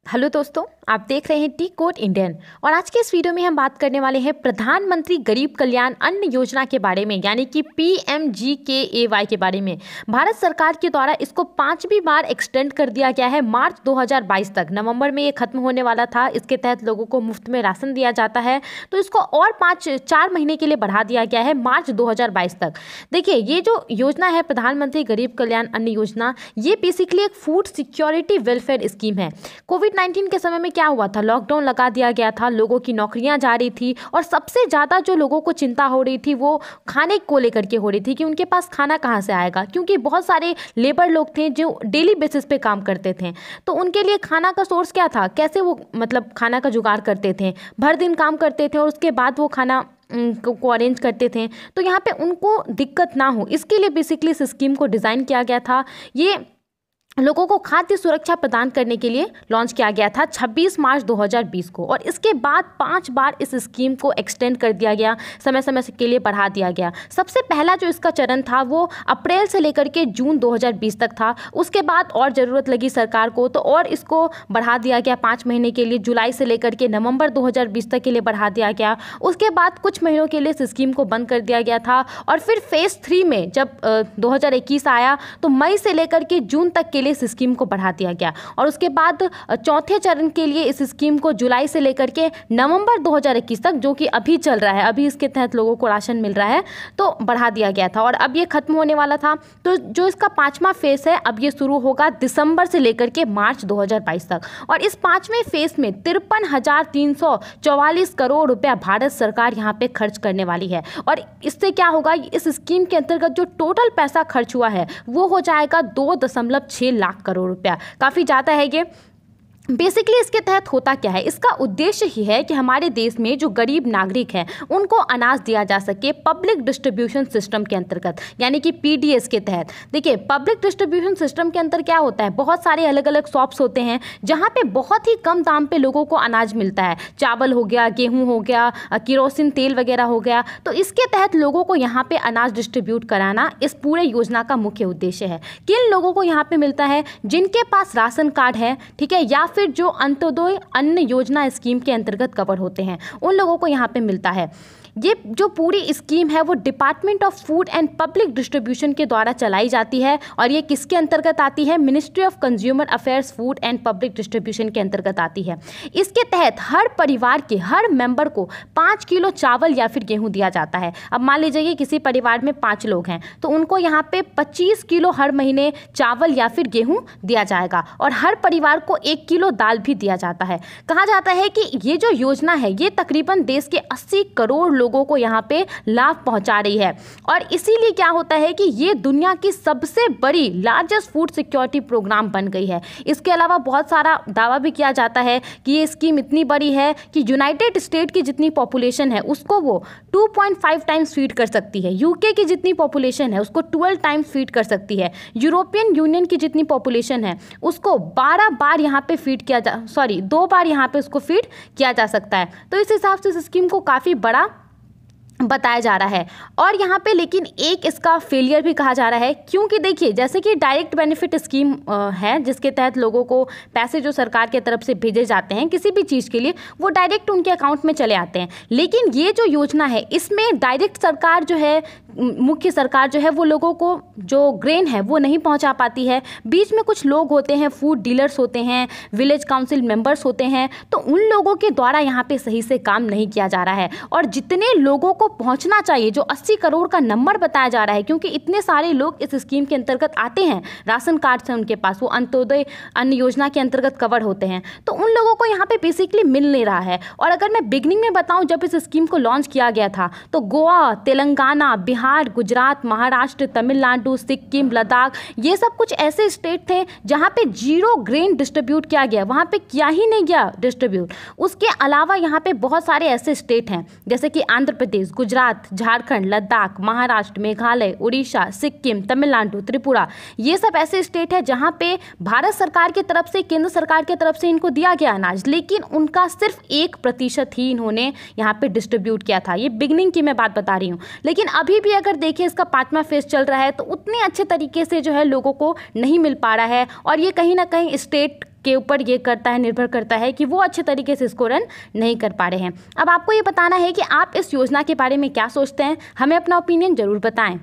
Hello दोस्तों, आप देख रहे हैं टी कोड इंडियन। और आज के इस वीडियो में हम बात करने वाले हैं प्रधानमंत्री गरीब कल्याण अन्न योजना के बारे में, यानी कि PMGKAY के बारे में। भारत सरकार के द्वारा इसको 5वीं बार एक्सटेंड कर दिया गया है मार्च 2022 तक। नवंबर में ये खत्म होने वाला था। इसके तहत लोगों को मुफ्त में राशन दिया जाता है, तो इसको और 4 महीने के लिए बढ़ा दिया गया है मार्च 2022 तक। देखिए, ये जो योजना है प्रधानमंत्री गरीब कल्याण अन्न योजना, ये बेसिकली एक फूड सिक्योरिटी वेलफेयर स्कीम है। कोविड-19 के समय में क्या हुआ था, लॉकडाउन लगा दिया गया था, लोगों की नौकरियां जा रही थी और सबसे ज़्यादा जो लोगों को चिंता हो रही थी वो खाने को लेकर के हो रही थी कि उनके पास खाना कहाँ से आएगा, क्योंकि बहुत सारे लेबर लोग थे जो डेली बेसिस पे काम करते थे। तो उनके लिए खाना का सोर्स क्या था, कैसे वो मतलब खाना का जुगाड़ करते थे, भर दिन काम करते थे और उसके बाद वो खाना को अरेंज करते थे। तो यहाँ पे उनको दिक्कत ना हो, इसके लिए बेसिकली इस स्कीम को डिज़ाइन किया गया था। ये लोगों को खाद्य सुरक्षा प्रदान करने के लिए लॉन्च किया गया था 26 मार्च 2020 को। और इसके बाद 5 बार इस स्कीम को एक्सटेंड कर दिया गया, समय समय के लिए बढ़ा दिया गया। सबसे पहला जो इसका चरण था वो अप्रैल से लेकर के जून 2020 तक था। उसके बाद और ज़रूरत लगी सरकार को तो और इसको बढ़ा दिया गया 5 महीने के लिए, जुलाई से लेकर के नवंबर 2020 तक के लिए बढ़ा दिया गया। उसके बाद कुछ महीनों के लिए इस स्कीम को बंद कर दिया गया था। और फिर फेज़ 3 में जब 2021 आया तो मई से लेकर के जून तक के लिए इस स्कीम को बढ़ा दिया गया। और उसके बाद चौथे चरण के लिए इस स्कीम को जुलाई से लेकर के नवंबर 2021 तक, जो कि अभी चल रहा है, अभी इसके तहत लोगों को राशन मिल रहा है, तो बढ़ा दिया गया था। और अब ये खत्म होने वाला था। तो जो इसका 5वां फेज है, अब ये शुरू होगा दिसंबर से लेकर के मार्च 2022 तक। और इस 5वें फेज में 53,344 करोड़ रुपया भारत सरकार यहाँ पे खर्च करने वाली है। और इससे क्या होगा, इस स्कीम के अंतर्गत जो टोटल पैसा खर्च हुआ है वो हो जाएगा 2.6 लाख करोड़ रुपया। काफ़ी ज़्यादा है ये। बेसिकली इसके तहत होता क्या है, इसका उद्देश्य ही है कि हमारे देश में जो गरीब नागरिक हैं उनको अनाज दिया जा सके पब्लिक डिस्ट्रीब्यूशन सिस्टम के अंतर्गत, यानी कि PDS के तहत। देखिए, पब्लिक डिस्ट्रीब्यूशन सिस्टम के अंदर क्या होता है, बहुत सारे अलग अलग शॉप्स होते हैं जहाँ पे बहुत ही कम दाम पे लोगों को अनाज मिलता है। चावल हो गया, गेहूँ हो गया, किरोसिन तेल वगैरह हो गया। तो इसके तहत लोगों को यहाँ पे अनाज डिस्ट्रीब्यूट कराना इस पूरे योजना का मुख्य उद्देश्य है। किन लोगों को यहाँ पे मिलता है, जिनके पास राशन कार्ड है, ठीक है, या फिर जो अंत्योदय अन्न योजना स्कीम के अंतर्गत कवर होते हैं, उन लोगों को यहाँ पे मिलता है। ये जो पूरी स्कीम है वो department of food and public distribution के द्वारा चलाई जाती है। और ये किसके अंतर्गत आती है, ministry of consumer affairs food and public distribution के अंतर्गत आती है। इसके तहत हर परिवार के हर मेंबर को 5 किलो चावल या फिर गेहूं दिया जाता है। अब मान लीजिए किसी परिवार में 5 लोग हैं तो उनको यहाँ पे 25 किलो हर महीने चावल या फिर गेहूँ दिया जाएगा। और हर परिवार को 1 किलो दाल भी दिया जाता है। कहा जाता है कि ये जो योजना है ये तकरीबन देश के 80 करोड़ लोगों को यहाँ पे लाभ पहुंचा रही है। और इसीलिए क्या होता है कि ये दुनिया की सबसे बड़ी लार्जेस्ट फूड सिक्योरिटी प्रोग्राम बन गई है। इसके अलावा बहुत सारा दावा भी किया जाता है कि ये स्कीम इतनी बड़ी है कि यूनाइटेड स्टेट की जितनी पॉपुलेशन है उसको वो 2.5 टाइम्स फीड कर सकती है। UK की जितनी पॉपुलेशन है उसको 12 टाइम्स फीड कर सकती है। यूरोपियन यूनियन की जितनी पॉपुलेशन है उसको 12 बार यहाँ पे फीड किया 2 बार यहाँ पे उसको फीड किया जा सकता है। तो इस हिसाब से इस स्कीम को काफ़ी बड़ा बताया जा रहा है। और यहाँ पे लेकिन एक इसका फेलियर भी कहा जा रहा है, क्योंकि देखिए जैसे कि डायरेक्ट बेनिफिट स्कीम है जिसके तहत लोगों को पैसे जो सरकार के तरफ से भेजे जाते हैं किसी भी चीज़ के लिए वो डायरेक्ट उनके अकाउंट में चले आते हैं। लेकिन ये जो योजना है इसमें डायरेक्ट सरकार जो है, मुख्य सरकार जो है, वो लोगों को जो ग्रेन है वो नहीं पहुँचा पाती है। बीच में कुछ लोग होते हैं, फूड डीलर्स होते हैं, विलेज काउंसिल मेंबर्स होते हैं, तो उन लोगों के द्वारा यहाँ पे सही से काम नहीं किया जा रहा है। और जितने लोगों को पहुंचना चाहिए, जो 80 करोड़ का नंबर बताया जा रहा है, क्योंकि इतने सारे लोग इस स्कीम के अंतर्गत आते हैं, राशन कार्ड से उनके पास, वो अंत्योदय अन्न योजना के अंतर्गत कवर होते हैं, तो उन लोगों को यहाँ पे बेसिकली मिल नहीं रहा है। और अगर मैं बिगनिंग में बताऊं, जब इस स्कीम को लॉन्च किया गया था तो गोवा, तेलंगाना, बिहार, गुजरात, महाराष्ट्र, तमिलनाडु, सिक्किम, लद्दाख, ये सब कुछ ऐसे स्टेट थे जहाँ पे 0 ग्रेन डिस्ट्रीब्यूट किया गया, वहाँ पे किया ही नहीं गया डिस्ट्रीब्यूट। उसके अलावा यहाँ पे बहुत सारे ऐसे स्टेट हैं जैसे कि आंध्र प्रदेश, गुजरात, झारखंड, लद्दाख, महाराष्ट्र, मेघालय, उड़ीसा, सिक्किम, तमिलनाडु, त्रिपुरा, ये सब ऐसे स्टेट है जहाँ पे भारत सरकार की तरफ से, केंद्र सरकार की तरफ से इनको दिया गया अनाज, लेकिन उनका सिर्फ 1% ही इन्होंने यहाँ पे डिस्ट्रीब्यूट किया था। ये बिगनिंग की मैं बात बता रही हूँ। लेकिन अभी भी अगर देखिए इसका 5वां फेज चल रहा है तो उतने अच्छे तरीके से जो है लोगों को नहीं मिल पा रहा है, और ये कहीं ना कहीं स्टेट के ऊपर ये करता है, निर्भर करता है कि वो अच्छे तरीके से इसको रन नहीं कर पा रहे हैं। अब आपको ये बताना है कि आप इस योजना के बारे में क्या सोचते हैं, हमें अपना ओपिनियन ज़रूर बताएं।